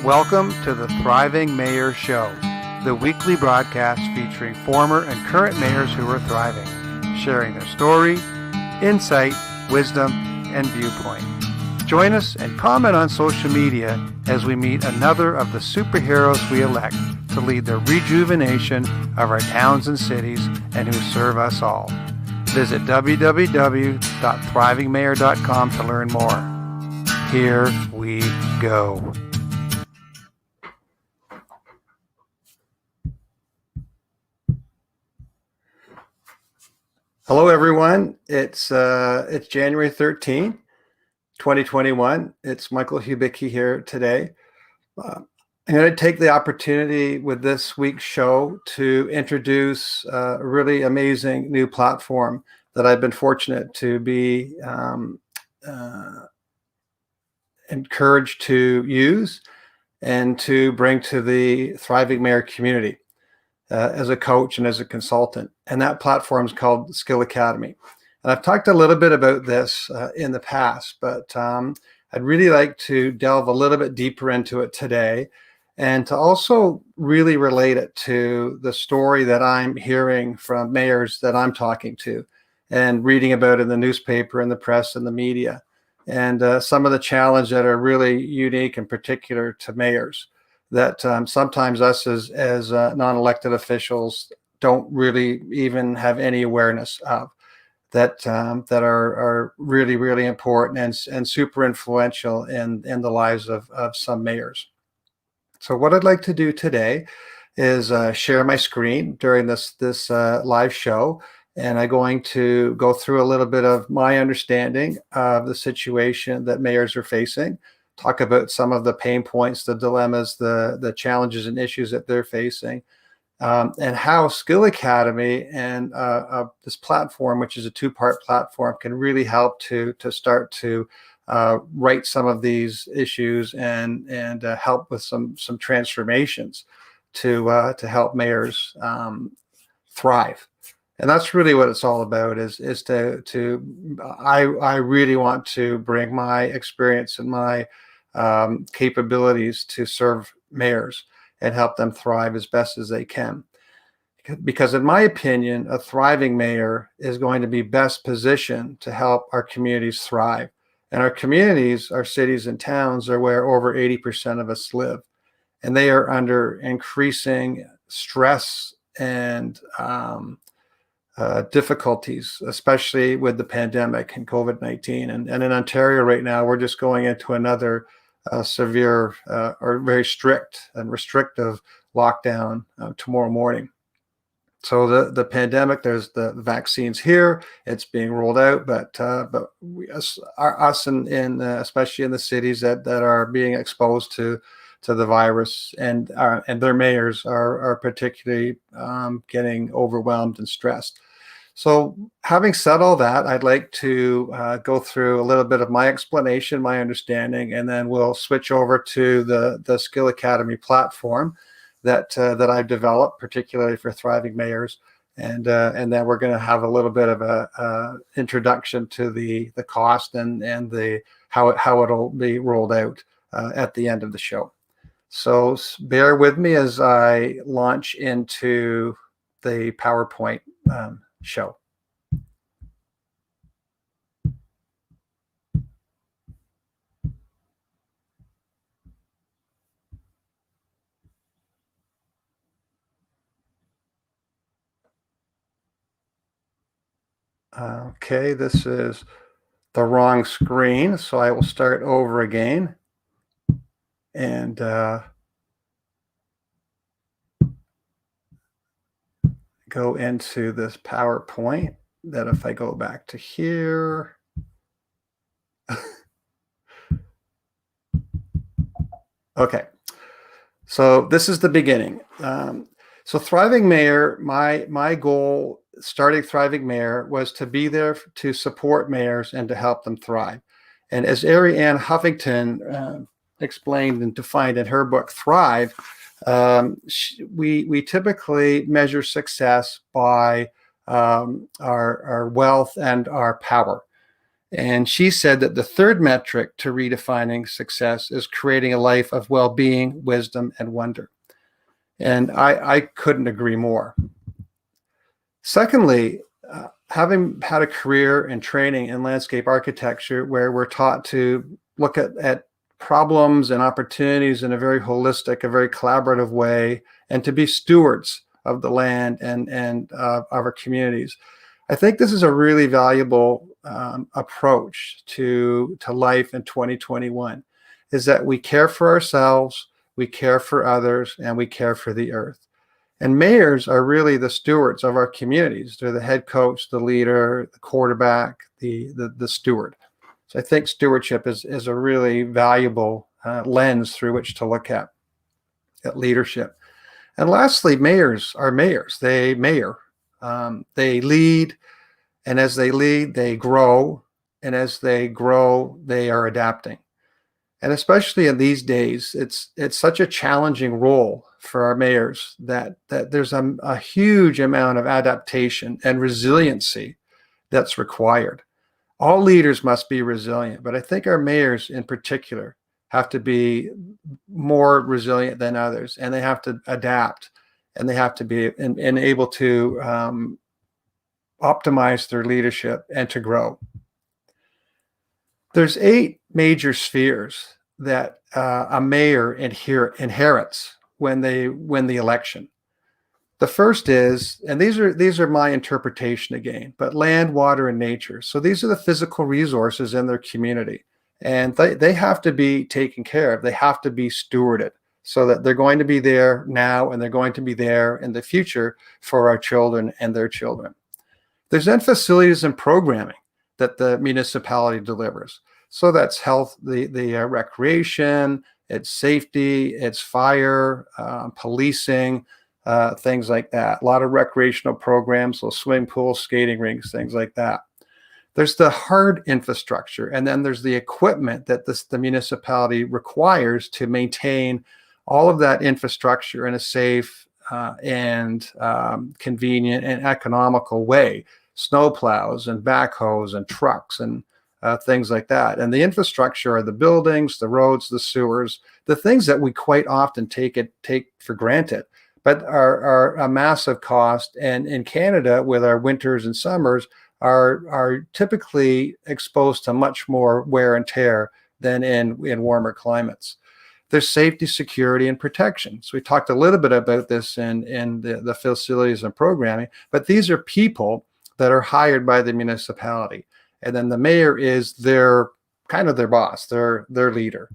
Welcome to the Thriving Mayor Show, the weekly broadcast featuring former and current mayors who are thriving, sharing their story, insight, wisdom, and viewpoint. Join us and comment on social media as we meet another of the superheroes we elect to lead the rejuvenation of our towns and cities and who serve us all. Visit www.thrivingmayor.com to learn more. Here we go. Hello, everyone. It's January 13th, 2021. It's Michael Hubicki here today. I'm going to take the opportunity with this week's show to introduce a really amazing new platform that I've been fortunate to be encouraged to use and to bring to the Thriving Mayor community as a coach and as a consultant. And that platform is called Skill Academy. And I've talked a little bit about this in the past, but I'd really like to delve a little bit deeper into it today and to also really relate it to the story that I'm hearing from mayors that I'm talking to and reading about in the newspaper and the press and the media, and some of the challenges that are really unique and particular to mayors that sometimes us as non-elected officials don't really even have any awareness of, that are really, really important and super influential in the lives of some mayors. So what I'd like to do today is share my screen during this live show, and I'm going to go through a little bit of my understanding of the situation that mayors are facing, talk about some of the pain points, the dilemmas, the challenges and issues that they're facing, and how Skill Academy and this platform, which is a two-part platform, can really help to start to right some of these issues and help with some transformations to help mayors thrive. And that's really what it's all about. I really want to bring my experience and my capabilities to serve mayors and help them thrive as best as they can. Because in my opinion, a thriving mayor is going to be best positioned to help our communities thrive. And our communities, our cities and towns, are where over 80% of us live. And they are under increasing stress and difficulties, especially with the pandemic and COVID-19. And in Ontario right now, we're just going into another severe or very strict and restrictive lockdown tomorrow morning. So the pandemic, there's the vaccines here, it's being rolled out, but especially in the cities that are being exposed to the virus, and their mayors are particularly getting overwhelmed and stressed. So having said all that, I'd like to go through a little bit of my explanation, my understanding, and then we'll switch over to the Skill Academy platform that I've developed, particularly for thriving mayors, and then we're going to have a little bit of a introduction to the cost and the how it'll be rolled out at the end of the show. So bear with me as I launch into the PowerPoint show. Okay, this is the wrong screen, so I will start over again and go into this PowerPoint. That if I go back to here, okay, so this is the beginning. So Thriving Mayor, my goal starting Thriving Mayor was to be there to support mayors and to help them thrive. And as Arianne Huffington explained and defined in her book, Thrive, we typically measure success by our wealth and our power. And she said that the third metric to redefining success is creating a life of well-being, wisdom, and wonder. And I couldn't agree more. Secondly, having had a career and training in landscape architecture where we're taught to look at problems and opportunities in a very holistic, a very collaborative way, and to be stewards of the land and of our communities. I think this is a really valuable approach to life in 2021, is that we care for ourselves, we care for others, and we care for the earth. And mayors are really the stewards of our communities. They're the head coach, the leader, the quarterback, the steward. So I think stewardship is a really valuable lens through which to look at leadership. And lastly, mayors are mayors. They mayor. They lead, and as they lead, they grow. And as they grow, they are adapting. And especially in these days, it's such a challenging role for our mayors that there's a huge amount of adaptation and resiliency that's required. All leaders must be resilient, but I think our mayors in particular have to be more resilient than others, and they have to adapt, and they have to be and able to optimize their leadership and to grow. There's 8 major spheres that a mayor inherits when they win the election. The first is, and these are my interpretation again, but land, water, and nature. So these are the physical resources in their community, and they have to be taken care of. They have to be stewarded so that they're going to be there now and they're going to be there in the future for our children and their children. There's then facilities and programming that the municipality delivers. So that's health, the recreation, it's safety, it's fire, policing, things like that. A lot of recreational programs, so swimming pools, skating rinks, things like that. There's the hard infrastructure, and then there's the equipment that the municipality requires to maintain all of that infrastructure in a safe and convenient and economical way. Snowplows and backhoes and trucks and things like that. And the infrastructure are the buildings, the roads, the sewers, the things that we quite often take for granted, but are a massive cost. And in Canada, with our winters and summers, are typically exposed to much more wear and tear than in warmer climates. There's safety, security, and protection. So we talked a little bit about this in the facilities and programming, but these are people that are hired by the municipality. And then the mayor is their boss, their leader.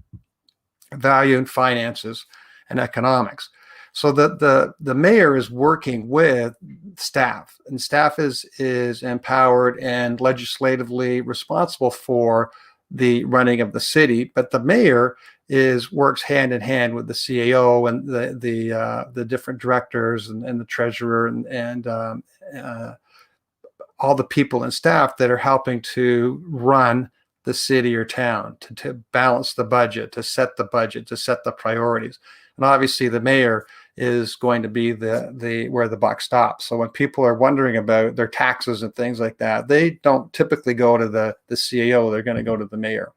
Value and finances and economics. So the mayor is working with staff, and staff is empowered and legislatively responsible for the running of the city. But the mayor works hand in hand with the CAO and the different directors and the treasurer and all the people and staff that are helping to run the city or town, to balance the budget, to set the priorities. And obviously the mayor is going to be the where the buck stops. So when people are wondering about their taxes and things like that, they don't typically go to the CAO, they're going to go to the mayor.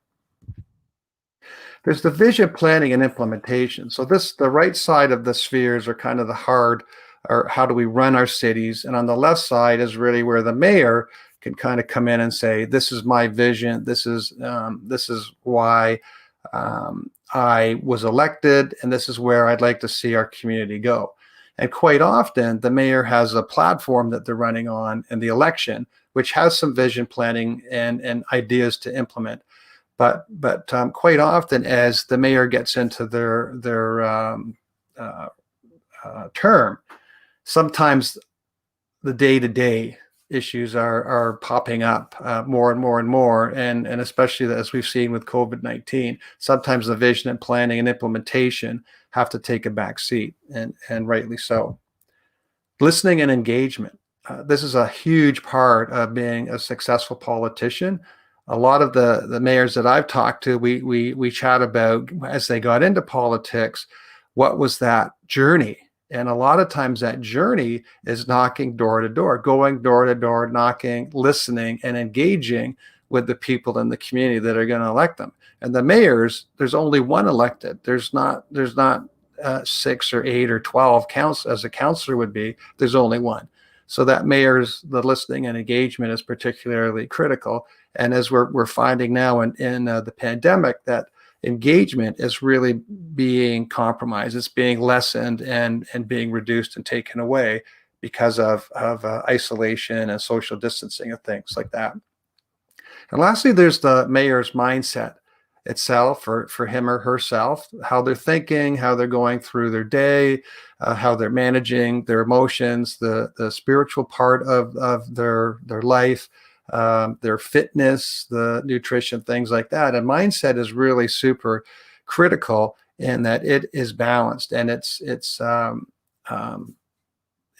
There's the vision, planning, and implementation. So the right side of the spheres are kind of the hard, or how do we run our cities? And on the left side is really where the mayor can kind of come in and say, this is my vision. This is why I was elected, and this is where I'd like to see our community go. And quite often, the mayor has a platform that they're running on in the election, which has some vision planning and ideas to implement. But quite often, as the mayor gets into their term, sometimes the day-to-day issues are popping up more and more and more, and especially as we've seen with COVID-19, sometimes the vision and planning and implementation have to take a back seat, and rightly so. Listening and engagement. This is a huge part of being a successful politician. A lot of the mayors that I've talked to, we chat about as they got into politics, what was that journey? And a lot of times that journey is knocking door to door, going door to door, knocking, listening, and engaging with the people in the community that are going to elect them. And the mayors, there's only one elected. There's not 6 or 8 or 12 counts as a councillor would be. There's only one. So that the listening and engagement is particularly critical. And as we're finding now in the pandemic, that engagement is really being compromised. It's being lessened and being reduced and taken away because of isolation and social distancing and things like that. And lastly, there's the mayor's mindset itself, for him or herself, how they're thinking, how they're going through their day, how they're managing their emotions, the spiritual part of their life, their fitness, the nutrition, things like that. And mindset is really super critical in that it is balanced, and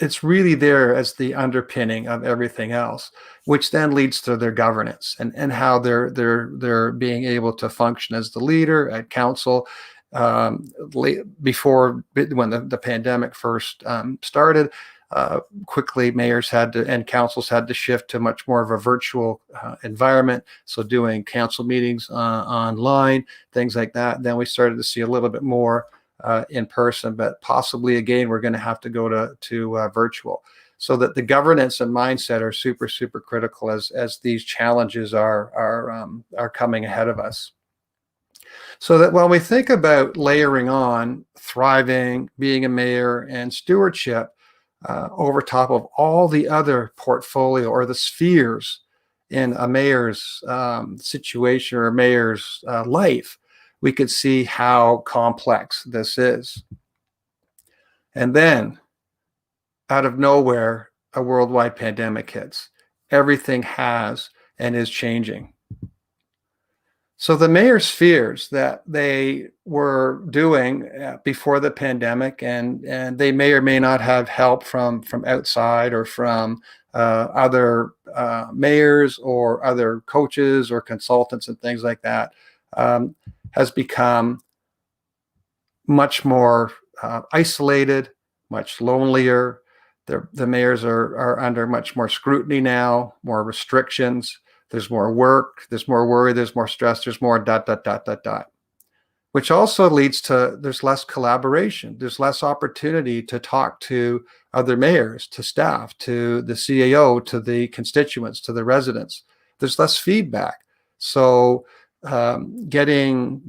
it's really there as the underpinning of everything else, which then leads to their governance and how they're being able to function as the leader at council. Before, when the pandemic first started, quickly mayors and councils had to shift to much more of a virtual environment. So doing council meetings online, things like that. Then we started to see a little bit more in person, but possibly again we're going to have to go to virtual, so that the governance and mindset are super critical as these challenges are coming ahead of us. So that when we think about layering on thriving, being a mayor, and stewardship over top of all the other portfolio or the spheres in a mayor's situation or a mayor's life, we could see how complex this is. And then, out of nowhere, a worldwide pandemic hits. Everything has and is changing. So the mayor's fears that they were doing before the pandemic, and they may or may not have help from outside or from other mayors or other coaches or consultants and things like that, has become much more isolated, much lonelier. The mayors are under much more scrutiny now, more restrictions. There's more work, there's more worry, there's more stress, there's more ... Which also leads to there's less collaboration. There's less opportunity to talk to other mayors, to staff, to the CAO, to the constituents, to the residents. There's less feedback. So getting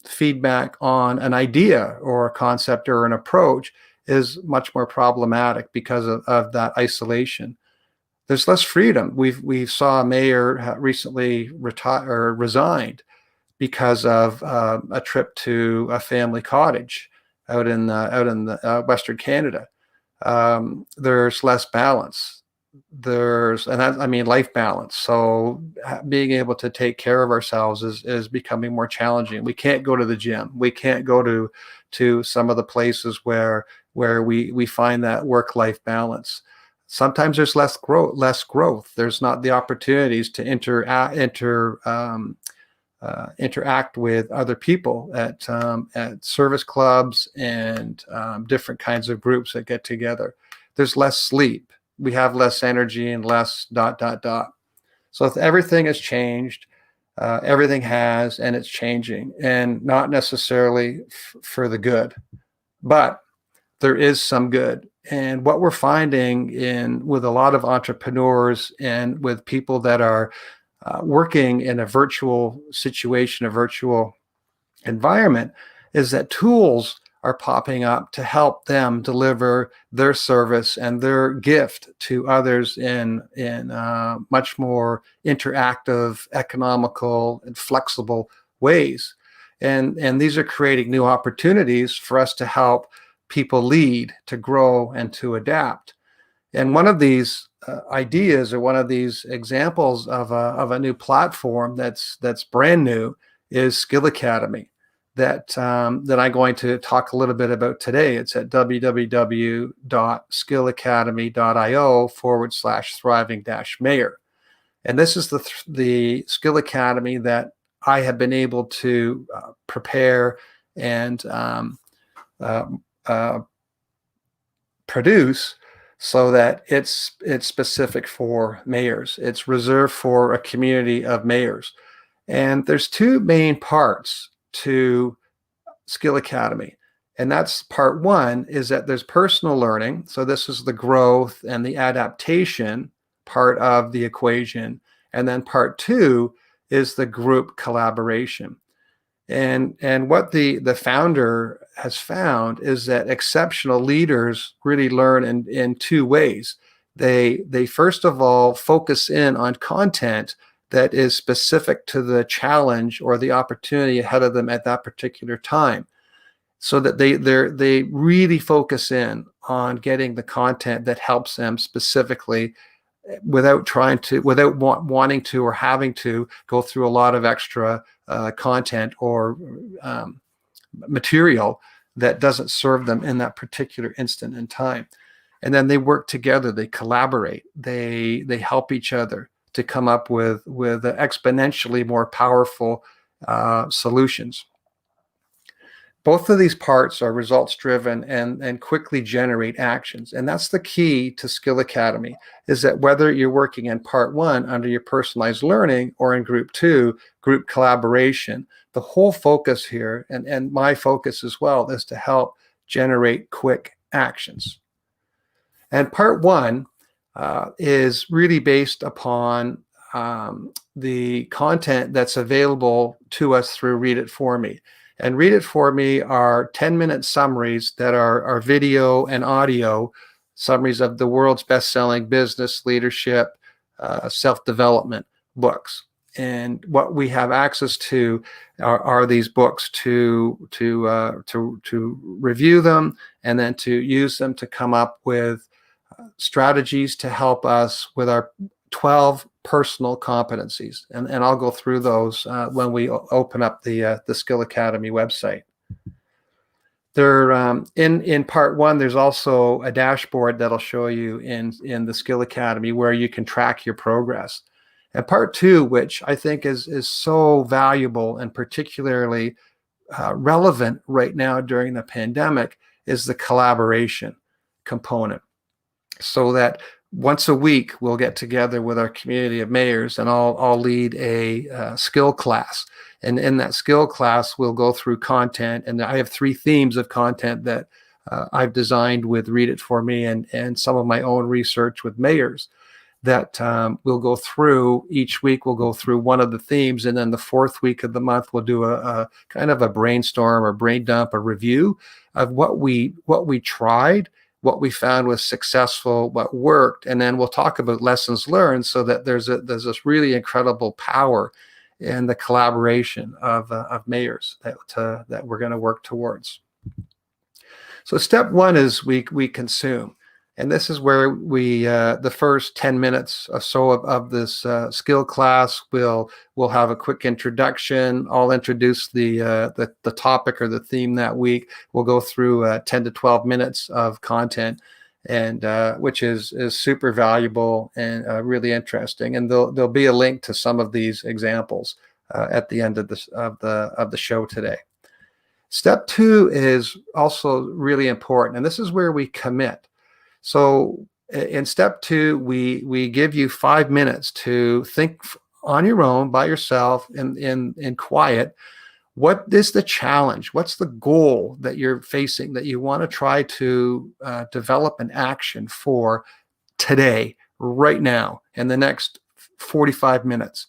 feedback on an idea or a concept or an approach is much more problematic because of that isolation. There's less freedom. We saw a mayor recently resigned because of a trip to a family cottage out in the Western Canada. There's less balance. I mean life balance. So being able to take care of ourselves is becoming more challenging. We can't go to the gym. We can't go to some of the places where we find that work-life balance. Sometimes there's less growth. There's not the opportunities to interact with other people at service clubs and different kinds of groups that get together. There's less sleep. We have less energy and less ... So if everything has changed, everything has, and it's changing, and not necessarily for the good, but there is some good. And what we're finding with a lot of entrepreneurs and with people that are working in a virtual situation, a virtual environment, is that tools are popping up to help them deliver their service and their gift to others in much more interactive, economical, and flexible ways. And these are creating new opportunities for us to help people lead, to grow, and to adapt. And one of these ideas, or one of these examples of a new platform that's brand new, is Skill Academy, that I'm going to talk a little bit about today. It's at www.skillacademy.io/thriving-mayor. And this is the Skill Academy that I have been able to prepare and produce so that it's specific for mayors. It's reserved for a community of mayors. And there's two main parts to Skill Academy. And that's part one, is that there's personal learning. So this is the growth and the adaptation part of the equation. And then part two is the group collaboration. And what the founder has found is that exceptional leaders really learn in two ways. They first of all focus in on content that is specific to the challenge or the opportunity ahead of them at that particular time, so that they really focus in on getting the content that helps them specifically, without wanting to or having to go through a lot of extra content or material that doesn't serve them in that particular instant in time. And then they work together, they collaborate, they help each other to come up with exponentially more powerful solutions. Both of these parts are results driven and quickly generate actions. And that's the key to Skill Academy, is that whether you're working in part one under your personalized learning or in group two, group collaboration, the whole focus here, and my focus as well, is to help generate quick actions. And part one is really based upon the content that's available to us through Read It For Me. And Read It For Me are 10-minute summaries that are video and audio summaries of the world's best-selling business, leadership, self-development books. And what we have access to are these books to review them, and then to use them to come up with strategies to help us with our 12 personal competencies. And I'll go through those when we open up the Skill Academy website. There, in part one, there's also a dashboard that'll show you in the Skill Academy where you can track your progress. And part two, which I think is so valuable and particularly relevant right now during the pandemic, is the collaboration component. So that once a week, we'll get together with our community of mayors, and I'll lead a skill class. And in that skill class, we'll go through content. And I have 3 themes of content that I've designed with Read It For Me and some of my own research with mayors that we'll go through. Each week, we'll go through one of the themes. And then the 4th week of the month, we'll do a kind of a brainstorm or brain dump, a review of what we tried, what we found was successful, what worked, and then we'll talk about lessons learned, so that there's this really incredible power in the collaboration of mayors that we're going to work towards. So step one is we consume, and this is where we the first 10 minutes or so of this skill class, we'll have a quick introduction. I'll introduce the topic or the theme that week. We'll go through 10 to 12 minutes of content, and which is super valuable and really interesting. And there'll be a link to some of these examples at the end of the show today. Step two is also really important, and this is where we commit. So in step two, we give you 5 minutes to think on your own, by yourself, in quiet. What is the challenge? What's the goal that you're facing, that you want to try to develop an action for today, right now, in the next 45 minutes?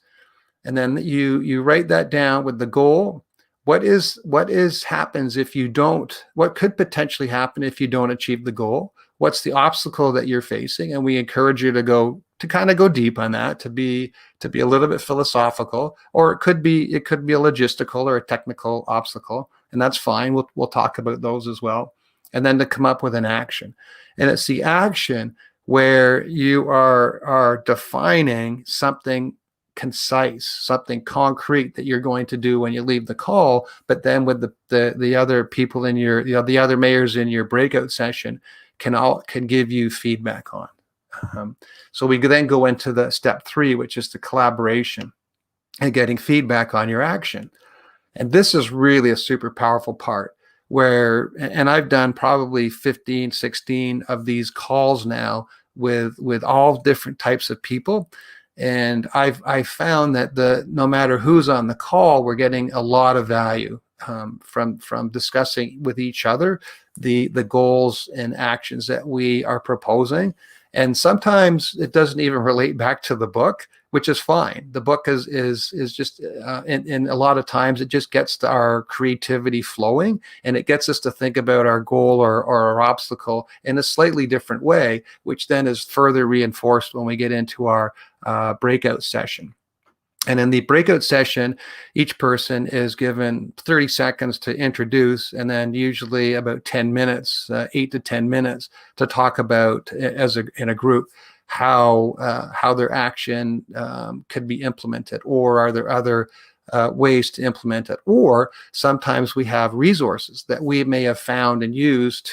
And then you write that down with the goal. What happens if you don't? What could potentially happen if you don't achieve the goal? What's the obstacle that you're facing? And we encourage you to kind of go deep on that, to be a little bit philosophical, or it could be a logistical or a technical obstacle, and that's fine. We'll talk about those as well. And then to come up with an action. And it's the action where you are defining something concise, something concrete that you're going to do when you leave the call, but then with the other people in your, the other mayors in your breakout session can give you feedback on. So we then go into the step 3, which is the collaboration and getting feedback on your action. And this is really a super powerful part. and I've done probably 15, 16 of these calls now with all different types of people. And I've found that no matter who's on the call, we're getting a lot of value from discussing with each other the goals and actions that we are proposing. And sometimes it doesn't even relate back to the book, which is fine. The book is just, and a lot of times it just gets our creativity flowing, and it gets us to think about our goal or our obstacle in a slightly different way, which then is further reinforced when we get into our breakout session. And in the breakout session, each person is given 30 seconds to introduce, and then usually about 10 minutes, 8 to 10 minutes, to talk about in a group how their action could be implemented, or are there other ways to implement it. Or sometimes we have resources that we may have found and used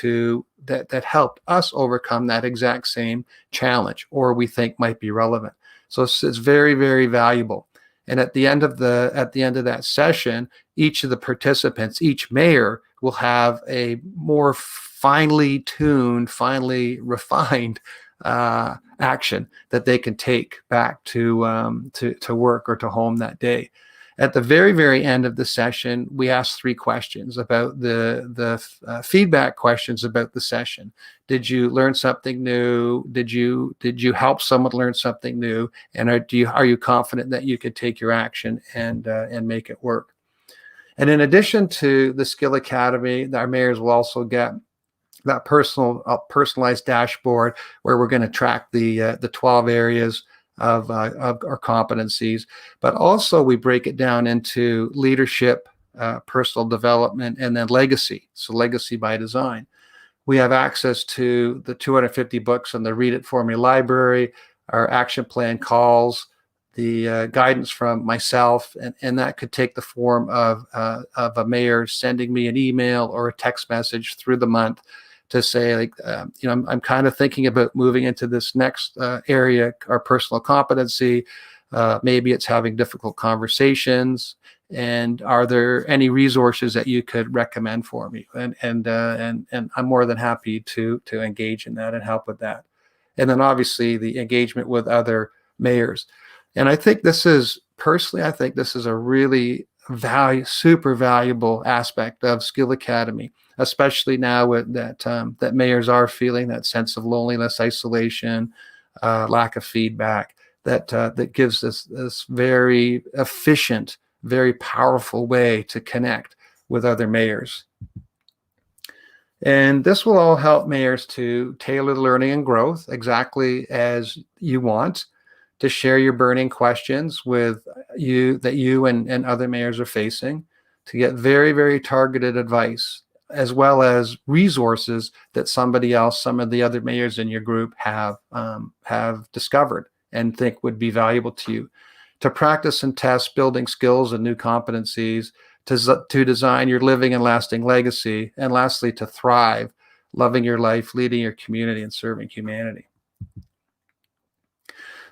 that help us overcome that exact same challenge, or we think might be relevant. So it's very, very valuable. And at the end of that session, each of the participants, each mayor, will have a more finely tuned, finely refined action that they can take back to work or to home that day. At the very, very end of the session, we ask 3 questions about the feedback questions about the session. Did you learn something new? Did you help someone learn something new? And are you confident that you could take your action and make it work? And in addition to the Skill Academy, our mayors will also get that personalized dashboard where we're going to track the 12 areas of our competencies, but also we break it down into leadership, personal development, and then legacy. So legacy by design. We have access to the 250 books in the Read It For Me library, our action plan calls, the guidance from myself, and that could take the form of a mayor sending me an email or a text message through the month to say, like, I'm kind of thinking about moving into this next area, our personal competency. Maybe it's having difficult conversations. And are there any resources that you could recommend for me? And I'm more than happy to engage in that and help with that. And then obviously the engagement with other mayors. And I think this is a really super valuable aspect of Skill Academy, especially now with that mayors are feeling that sense of loneliness, isolation, lack of feedback. That gives us this very efficient, very powerful way to connect with other mayors. And this will all help mayors to tailor learning and growth exactly as you want, to share your burning questions with you and other mayors are facing, to get very, very targeted advice, as well as resources that some of the other mayors in your group have discovered and think would be valuable to you, to practice and test building skills and new competencies, to design your living and lasting legacy, and lastly, to thrive, loving your life, leading your community, and serving humanity.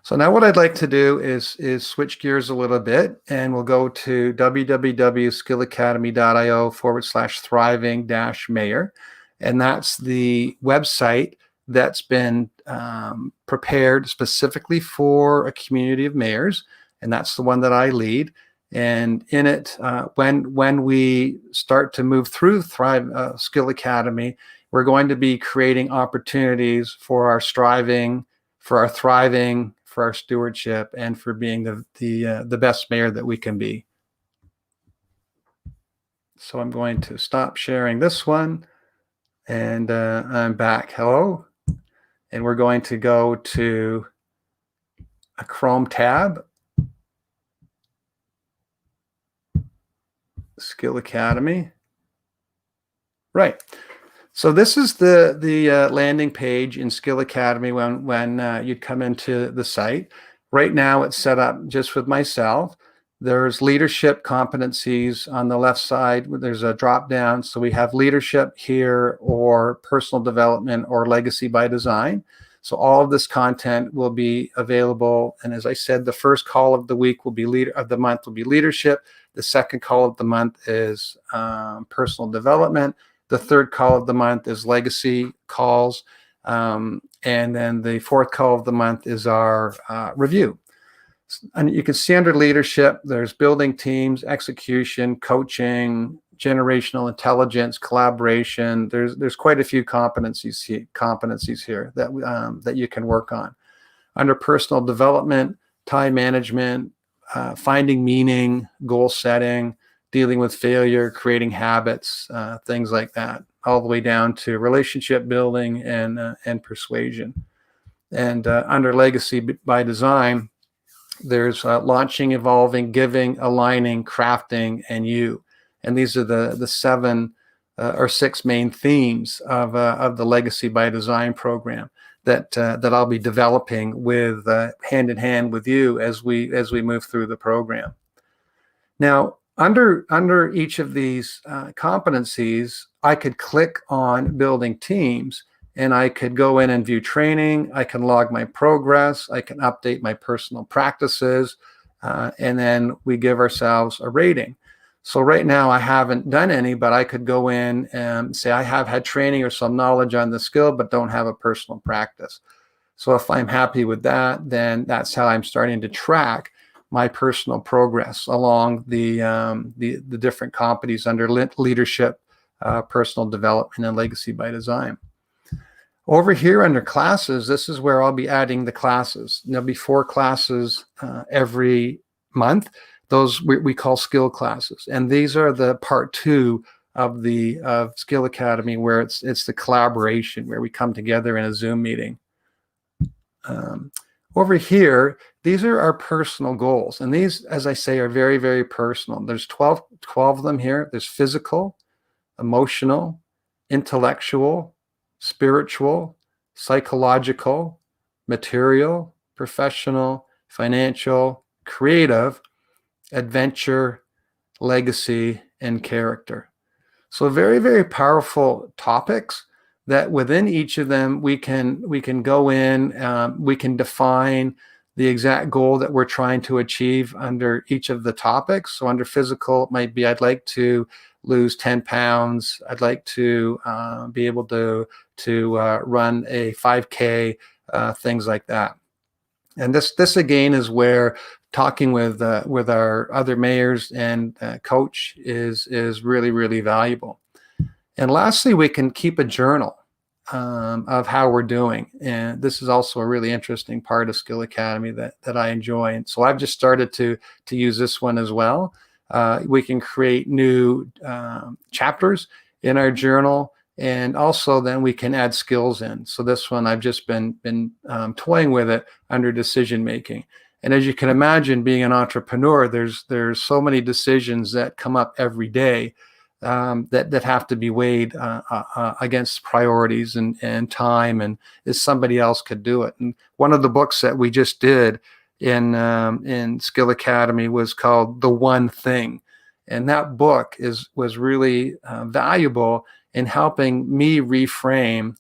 So now what I'd like to do is switch gears a little bit, and we'll go to www.skillacademy.io/thriving-mayor. And that's the website that's been prepared specifically for a community of mayors. And that's the one that I lead. And in it, when we start to move through Skill Academy, we're going to be creating opportunities for our striving, for our thriving, for our stewardship, and for being the best mayor that we can be. So I'm going to stop sharing this one, and I'm back. Hello. And we're going to go to a Chrome tab, Skill Academy. Right. So this is the landing page in Skill Academy when you come into the site. Right now it's set up just with myself. There's leadership competencies on the left side. There's a drop down. So we have leadership here, or personal development, or legacy by design. So all of this content will be available. And as I said, the first call of the week will be the month will be leadership. The second call of the month is personal development. The third call of the month is legacy calls. And then the fourth call of the month is our review. And you can see under leadership, there's building teams, execution, coaching, generational intelligence, collaboration. There's quite a few competencies here that you can work on. Under personal development, time management, finding meaning, goal setting, dealing with failure, creating habits, things like that, all the way down to relationship building and persuasion. And under legacy by design, there's launching, evolving, giving, aligning, crafting, and you. And these are the seven or six main themes of the Legacy by Design program that I'll be developing with hand in hand with you as we move through the program. Now, under each of these competencies, I could click on building teams, and I could go in and view training. I can log my progress. I can update my personal practices, and then we give ourselves a rating. So right now I haven't done any, but I could go in and say I have had training or some knowledge on the skill, but don't have a personal practice. So if I'm happy with that, then that's how I'm starting to track my personal progress along the different competencies under leadership, personal development, and legacy by design. Over here under classes, this is where I'll be adding the classes. There'll be 4 classes every month. Those we call skill classes, and these are the part 2 of the Skill Academy, where it's the collaboration, where we come together in a Zoom meeting. Over here, these are our personal goals, and these, as I say, are very, very personal. There's 12 of them here. There's physical, emotional, intellectual, spiritual, psychological, material, professional, financial, creative, adventure, legacy, and character. So very, very powerful topics that within each of them we can go in, we can define the exact goal that we're trying to achieve under each of the topics. So under physical, it might be I'd like to lose 10 pounds. I'd like to be able to run a 5K, things like that. And this again is where talking with our other mayors and coach is really, really valuable. And lastly, we can keep a journal of how we're doing. And this is also a really interesting part of Skill Academy that I enjoy. And so I've just started to use this one as well. We can create new chapters in our journal, and also then we can add skills in. So this one, I've just been toying with it under decision making. And as you can imagine, being an entrepreneur, there's so many decisions that come up every day that have to be weighed against priorities and time, and if somebody else could do it. And one of the books that we just did in Skill Academy was called The One Thing, and that book was really valuable in helping me reframe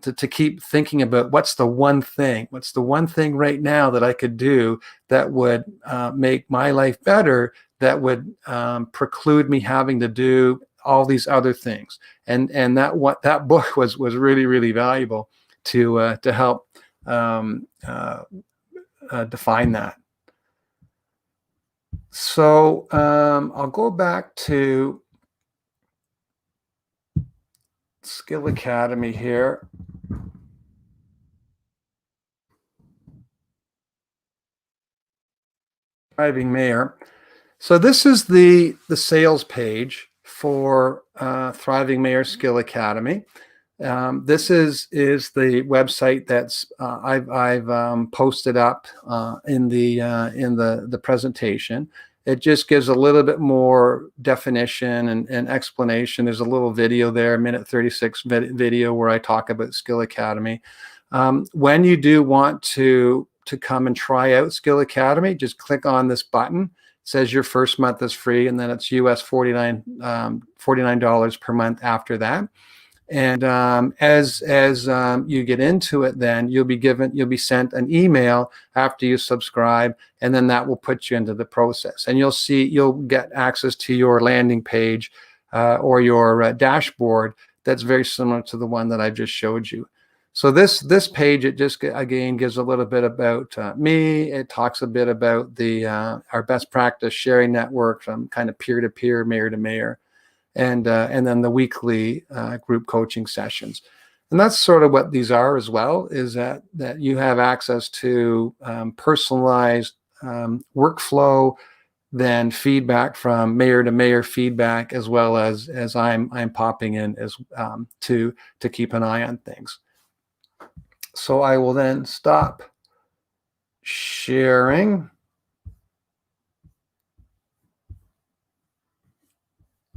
to keep thinking about what's the one thing right now that I could do that would make my life better, that would preclude me having to do all these other things. And that book was really, really valuable to help define that. So I'll go back to Skill Academy here. Thriving Mayor. So this is the sales page for Thriving Mayor Skill Academy. This is the website that's I've posted up in the presentation. It just gives a little bit more definition and explanation. There's a little video there, a minute 36 video where I talk about Skill Academy. When you do want to come and try out Skill Academy, just click on this button. It says your first month is free, and then it's US $49 per month after that. And as you get into it, then you'll be sent an email after you subscribe, and then that will put you into the process. And you'll get access to your landing page or your dashboard that's very similar to the one that I just showed you. So this page, it just again gives a little bit about me. It talks a bit about the our best practice sharing network from kind of peer to peer, mayor to mayor, and then the weekly group coaching sessions. And that's sort of what these are as well, is that you have access to personalized workflow, then feedback from mayor to mayor feedback, as well as I'm popping in as to keep an eye on things. So I will then stop sharing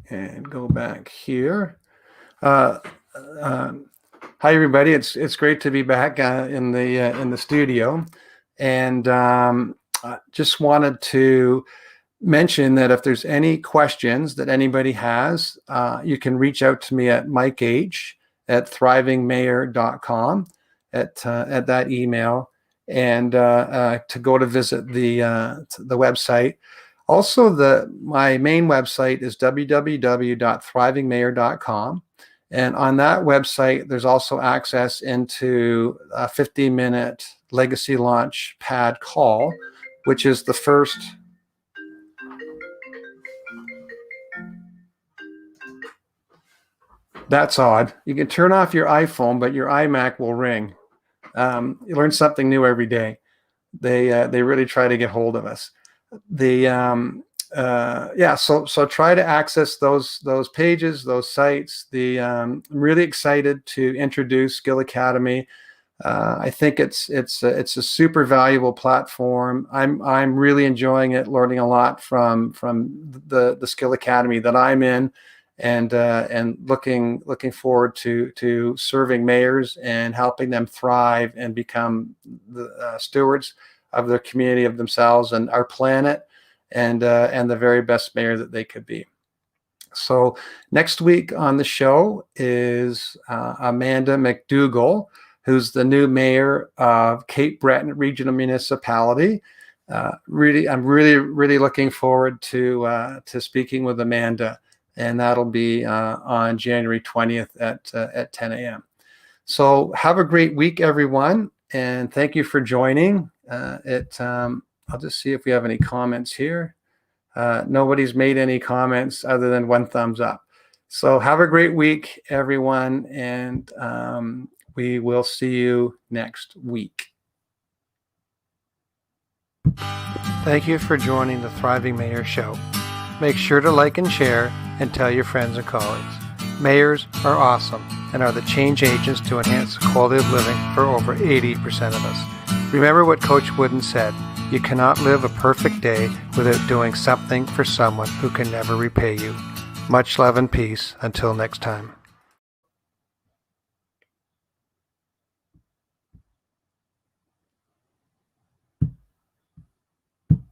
and go back here. Hi everybody, it's great to be back in the studio, and just wanted to mention that if there's any questions that anybody has, you can reach out to me at mikeh@thrivingmayor.com at that email, and to go to visit the website. Also, my main website is www.thrivingmayor.com, and on that website there's also access into a 50-minute legacy launch pad call, which is the first. That's odd. You can turn off your iPhone, but your iMac will ring. You learn something new every day. They really try to get hold of us. So try to access those pages, those sites. I'm really excited to introduce Skill Academy. I think it's a super valuable platform. I'm really enjoying it, learning a lot from the Skill Academy that I'm in, and looking forward to serving mayors and helping them thrive and become the stewards of their community, of themselves and our planet, and the very best mayor that they could be. So next week on the show is Amanda McDougall, who's the new mayor of Cape Breton Regional Municipality. I'm really looking forward to speaking with Amanda, and that'll be on January 20th at 10 a.m. So have a great week, everyone, and thank you for joining. I'll just see if we have any comments here. Nobody's made any comments other than one thumbs up. So have a great week, everyone, and we will see you next week. Thank you for joining the Thriving Mayor Show. Make sure to like and share and tell your friends and colleagues. Mayors are awesome and are the change agents to enhance the quality of living for over 80% of us. Remember what Coach Wooden said, you cannot live a perfect day without doing something for someone who can never repay you. Much love and peace. Until next time.